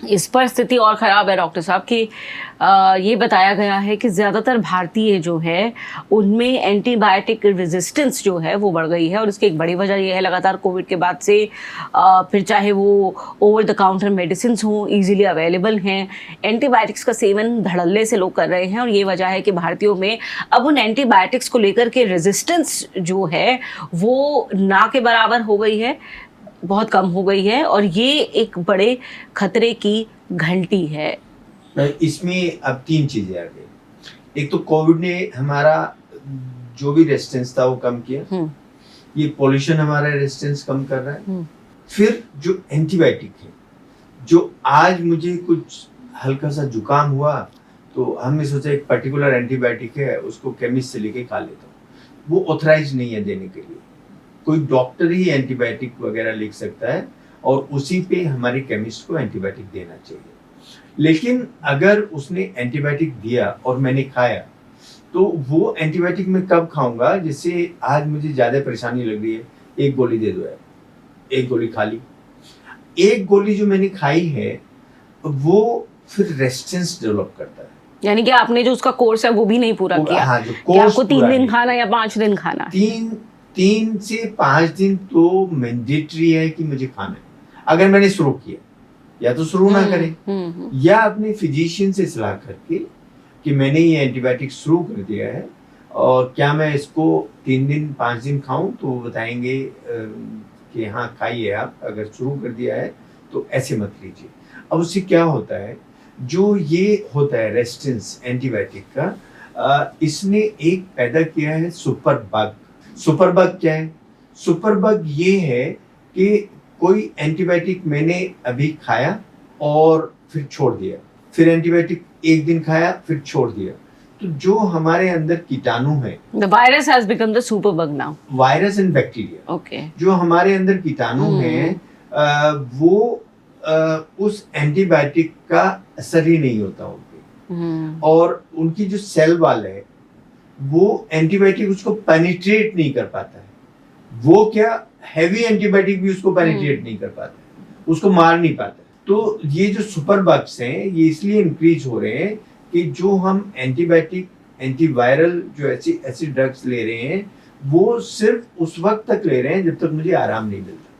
इस पर स्थिति और ख़राब है डॉक्टर साहब कि ये बताया गया है कि ज़्यादातर भारतीय जो है उनमें एंटीबायोटिक रेजिस्टेंस जो है वो बढ़ गई है, और इसकी एक बड़ी वजह ये है लगातार कोविड के बाद से फिर चाहे वो ओवर द काउंटर मेडिसिन हों, इजीली अवेलेबल हैं, एंटीबायोटिक्स का सेवन धड़ल्ले से लोग कर रहे हैं, और ये वजह है कि भारतीयों में अब उन एंटीबायोटिक्स को लेकर के रेजिस्टेंस जो है वो ना के बराबर हो गई है, बहुत कम हो गई है, और ये एक बड़े खतरे की घंटी है। इसमें अब 3 चीजें आ गई। एक तो कोविड ने हमारा जो भी रेजिस्टेंस था वो कम किया, ये पॉल्यूशन हमारा रेजिस्टेंस कम कर रहा है। फिर जो एंटीबायोटिक है, जो आज मुझे कुछ हल्का सा जुकाम हुआ तो हमने सोचा एक पर्टिकुलर एंटीबायोटिक है, उसको केमिस्ट से लेके खा लेता हूँ, वो ऑथराइज नहीं है देने के लिए। कोई डॉक्टर ही एंटीबायोटिक वगैरह लिख सकता है और उसी पे हमारे केमिस्ट को एंटीबायोटिक देना चाहिए। लेकिन अगर उसने एंटीबायोटिक दिया और मैंने खाया तो वो एंटीबायोटिक मैं कब खाऊंगा, जैसे आज मुझे ज्यादा परेशानी लग रही है, एक गोली दे दो यार, एक गोली खा ली। एक गोली जो मैंने खाई है वो फिर रेजिस्टेंस डेवलप करता है। यानी कि आपने जो उसका कोर्स है वो भी नहीं पूरा किया। हाँ, जो कि आपको 3 दिन नहीं खाना या 5 दिन खाना है? 3 से 5 दिन तो मैंडेटरी है कि मुझे खाना है। अगर मैंने शुरू किया, या तो शुरू ना करें, या अपने फिजिशियन से सलाह करके कि मैंने ये एंटीबायोटिक शुरू कर दिया है और क्या मैं इसको 3 दिन 5 दिन खाऊं, तो वो बताएंगे कि हाँ खाइए आप, अगर शुरू कर दिया है तो ऐसे मत लीजिए। अब उससे क्या होता है, जो ये होता है रेजिस्टेंस एंटीबायोटिक का, इसने एक पैदा किया है सुपर बग। सुपर बग क्या है? सुपर बग ये है कि कोई एंटीबायोटिक मैंने अभी खाया और फिर छोड़ दिया, फिर एंटीबायोटिक 1 दिन खाया फिर छोड़ दिया, तो जो हमारे अंदर कीटाणु है, The virus has become the super bug now. Virus and bacteria, Okay. जो हमारे अंदर कीटाणु हैं, वो उस एंटीबायोटिक का असर ही नहीं होता उन पे, और उनकी जो सेल वॉल है वो एंटीबायोटिक उसको पेनिट्रेट नहीं कर पाता है। वो क्या, हैवी एंटीबायोटिक भी उसको पेनिट्रेट नहीं कर पाता है, उसको मार नहीं पाता है। तो ये जो सुपर बग्स हैं ये इसलिए इंक्रीज हो रहे हैं कि जो हम एंटीबायोटिक, एंटीवायरल जो ऐसी ड्रग्स ले रहे हैं वो सिर्फ उस वक्त तक ले रहे हैं जब तक मुझे आराम नहीं मिलता।